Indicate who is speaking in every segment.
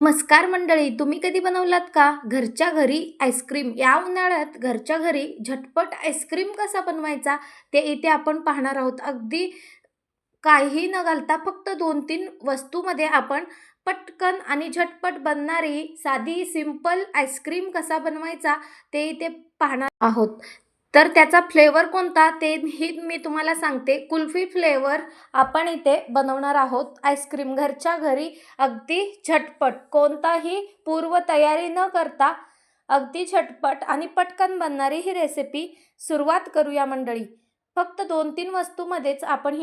Speaker 1: नमस्कार मंडळी, तुम्ही कधी बनवलात का घरच्या घरी आईस्क्रीम? या उन्हाळ्यात घरच्या घरी झटपट आईस्क्रीम कसा बनवायचा ते इथे आपण पाहणार आहोत. अगदी काही न घालता फक्त 2-3 वस्तूमध्ये आपण पटकन आणि झटपट बनणारी साधी सिंपल आईस्क्रीम कसा बनवायचा ते इथे पाहणार आहोत. तर त्याचा फ्लेवर कोणता तेही मी तुम्हाला सांगते. कुल्फी फ्लेवर आपण इथे बनवणार आहोत आईस्क्रीम घरच्या घरी. अगदी झटपट, कोणताही पूर्वतयारी न करता अगदी झटपट आणि पटकन बनणारी ही रेसिपी सुरुवात करूया मंडळी. फक्त 2-3 वस्तूमध्येच आपण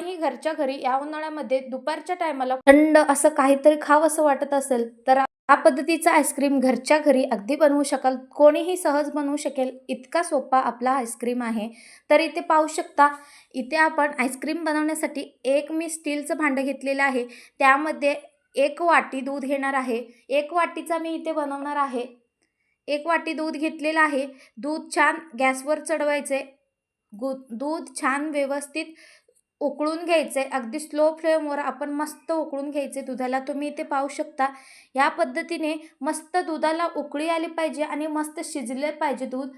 Speaker 1: ही घरच्या घरी या उन्हाळ्यामध्ये दुपारच्या टायमाला थंड असं काहीतरी खावंसं वाटत असेल तर या पद्धतीचा आईस्क्रीम घरच्या घरी अगदी बनवू शकाल. कोणीही सहज बनवू शकेल इतका सोपा आपला आईस्क्रीम आहे. तर इथे पाहू शकता, इथे आपण आईस्क्रीम बनवण्यासाठी एक मी स्टीलचं भांडं घेतलेलं आहे. त्यामध्ये 1 वाटी दूध घेणार आहे. 1 वाटीचा मी इथे बनवणार आहे. 1 वाटी दूध घेतलेलं आहे. दूध छान गॅसवर चढवायचे. दूध छान व्यवस्थित उकळून घ्यायचे. अगदी स्लो फ्लेमवर आपण मस्त उकळून घ्यायचे दुधाला. तुम्ही इथे पाहू शकता, या पद्धतीने मस्त दुधाला उकळी आली पाहिजे आणि मस्त शिजले पाहिजे दूध.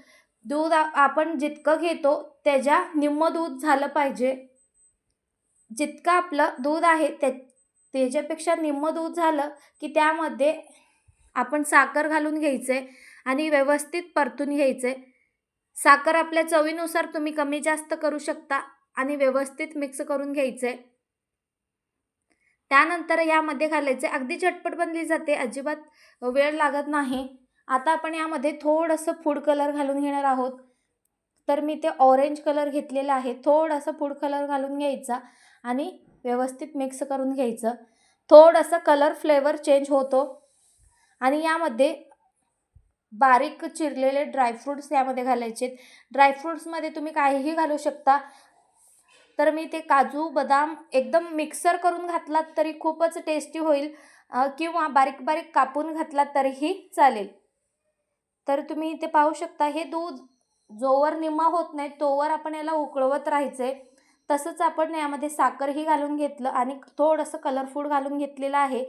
Speaker 1: दूध आपण जितकं घेतो त्याच्या निम्मं दूध झालं पाहिजे. जितकं आपलं दूध आहे त्याच्यापेक्षा निम्मं दूध झालं की त्यामध्ये आपण साखर घालून घ्यायचे आणि व्यवस्थित परतून घ्यायचे. साखर आपल्या चवीनुसार तुम्ही कमी जास्त करू शकता आणि व्यवस्थित मिक्स करून घ्यायचे. त्यानंतर यामध्ये घालायचे. अगदी झटपट बनली जाते, अजिबात वेळ लागत नाही. आता आपण यामध्ये थोडंसं फूड कलर घालून घेणार आहोत. तर मी ते ऑरेंज कलर घेतलेला आहे. थोडासा फूड कलर घालून घ्यायचा आणि व्यवस्थित मिक्स करून घ्यायचं. थोडंसं कलर फ्लेवर चेंज होतो आणि यामध्ये बारीक चिरलेले ड्रायफ्रूट्स यामध्ये घालायचे. ड्रायफ्रूट्समध्ये तुम्ही काहीही घालू शकता. तर मी ते काजू, बदाम एकदम मिक्सर करून घातलात तरी खूपच टेस्टी होईल, किंवा बारीक बारीक कापून घातलात तरीही चालेल. तर तुम्ही इथे पाहू शकता, हे दूध जोवर निम्मा होत नाही तोवर आपण याला उकळवत राहायचे. तसंच आपण यामध्ये साखरही घालून घेतलं आणि थोडंसं कलरफूड घालून घेतलेलं आहे.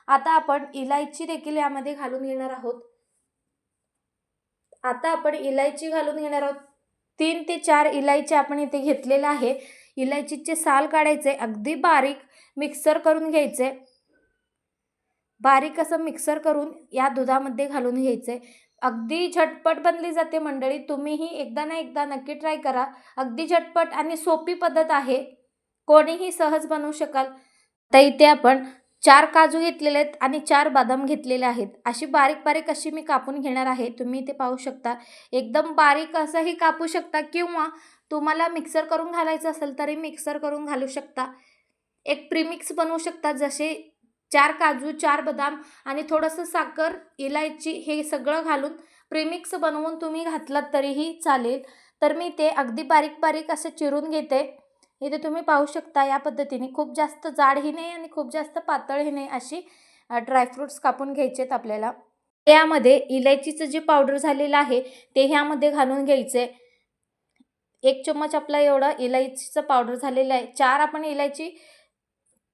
Speaker 1: आता आपण इलायची देखील यामध्ये घालून घेणार आहोत. 3 ते 4 इलायची आपण इथे घेतलेल्या आहे. इलायचीचे साल काढायचे, अगदी बारीक मिक्सर करून घ्यायचे. बारीक असं मिक्सर करून या दुधामध्ये घालून घ्यायचे. अगदी झटपट बनली जाते मंडळी. तुम्हीही एकदा ना एकदा नक्की ट्राय करा. अगदी झटपट आणि सोपी पद्धत आहे. कोणीही सहज बनवू शकाल. तर इथे आपण 4 काजू घेतलेले आहेत आणि 4 बदाम घेतलेले आहेत. अशी बारीक बारीक अशी मी कापून घेणार आहे. तुम्ही इथे पाहू शकता, एकदम बारीक असंही कापू शकता किंवा तुम्हाला मिक्सर करून घालायचं असेल तरी मिक्सर करून घालू शकता. एक प्रीमिक्स बनवू शकता. जसे 4 काजू, 4 बदाम आणि थोडंसं साखर, इलायची हे सगळं घालून प्रीमिक्स बनवून तुम्ही घातलात तरीही चालेल. तर मी ते अगदी बारीक बारीक असं चिरून घेते. इथे तुम्ही पाहू शकता, या पद्धतीने खूप जास्त जाडही नाही आणि खूप जास्त पातळही नाही अशी ड्रायफ्रूट्स कापून घ्यायचे आहेत आपल्याला. यामध्ये इलायचीचं जे पावडर झालेलं आहे ते ह्यामध्ये घालून घ्यायचे. 1 चम्मच आपला एवढा इलायचीचं पावडर झालेलं आहे. 4 आपण इलायची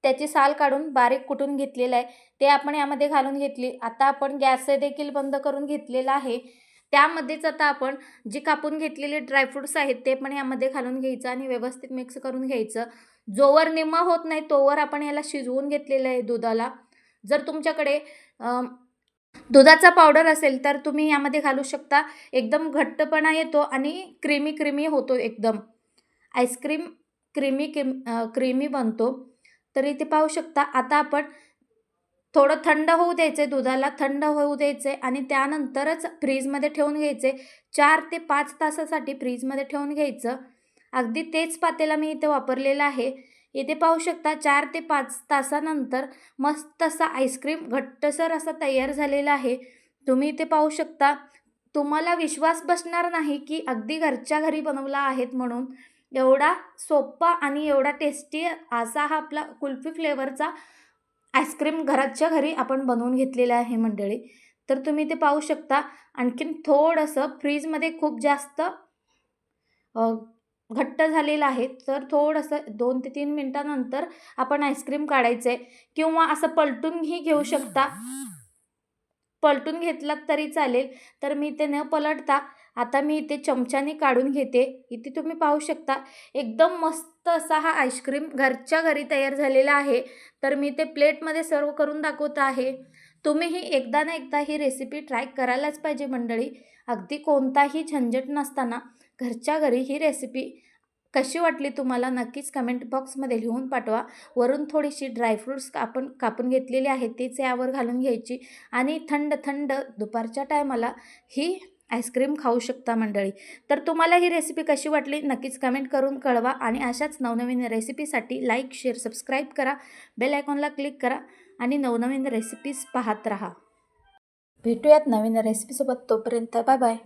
Speaker 1: त्याची साल काढून बारीक कुटून घेतलेलं आहे, ते आपण यामध्ये घालून घेतली. आता आपण गॅस देखील बंद करून घेतलेला आहे. त्यामध्येच आता आपण जी कापून घेतलेले ड्रायफ्रूट्स आहेत ते पण यामध्ये घालून घ्यायचं आणि व्यवस्थित मिक्स करून घ्यायचं. जोवर निम्मा होत नाही तोवर आपण याला शिजवून घेतलेलं आहे दुधाला. जर तुमच्याकडे दुधाचा पावडर असेल तर तुम्ही यामध्ये घालू शकता. एकदम घट्टपणा येतो आणि क्रीमी क्रीमी होतो एकदम. आईस्क्रीम क्रीमी बनतो. तर इथे पाहू शकता, आता आपण थोडं थंड होऊ द्यायचे, दुधाला थंड होऊ द्यायचे आणि त्यानंतरच फ्रीजमध्ये ठेवून घ्यायचे. 4 ते 5 तासासाठी फ्रीजमध्ये ठेवून घ्यायचं. अगदी तेच पातेलं मी इथे वापरलेलं आहे. इथे पाहू शकता 4 ते 5 तासानंतर मस्त असा आईस्क्रीम घट्टसर असा तयार झालेला आहे. तुम्ही इथे पाहू शकता. तुम्हाला विश्वास बसणार नाही की अगदी घरच्या घरी बनवला आहेत म्हणून. एवढा सोपा आणि एवढा टेस्टी असा हा आपला कुल्फी फ्लेवरचा आईस्क्रीम घराच्या घरी आपण बनवून घेतलेला आहे मंडळी. तर तुम्ही ते पाहू शकता. आणखीन थोडंसं फ्रीजमध्ये खूप जास्त घट्ट झालेलं आहे तर थोडंसं 2 ते 3 मिनटानंतर आपण आईस्क्रीम काढायचं आहे किंवा असं पलटूनही घेऊ शकता. पलटून घेतलात तरी चालेल. तर मी ते न पलटता आता मी इथे चमच्याने काढून घेते. इथे तुम्ही पाहू शकता एकदम मस्त असा हा आईस्क्रीम घरच्या घरी तयार झालेला आहे. तर मी ते प्लेटमध्ये सर्व्ह करून दाखवत आहे. तुम्हीही एकदा ना एकदा ही रेसिपी ट्राय करायलाच पाहिजे मंडळी. अगदी कोणताही झंझट नसताना घरच्या घरी ही रेसिपी कशी वाटली तुम्हाला नक्कीच कमेंट बॉक्समध्ये लिहून पाठवा. वरून थोडीशी ड्रायफ्रुट्स आपण कापून घेतलेली आहेत तीच यावर घालून घ्यायची आणि थंड थंड दुपारच्या टायमाला ही आईस्क्रीम खाऊ शकता मंडळी. तर तुम्हाला ही रेसिपी कशी वाटली नक्कीच कमेंट करून कळवा आणि अशाच नवनवीन रेसिपीसाठी लाईक, शेअर, सबस्क्राईब करा. बेल आयकॉनला क्लिक करा आणि नवनवीन रेसिपीज पाहत राहा. भेटूयात नवीन रेसिपीसोबत. तोपर्यंत बाय बाय.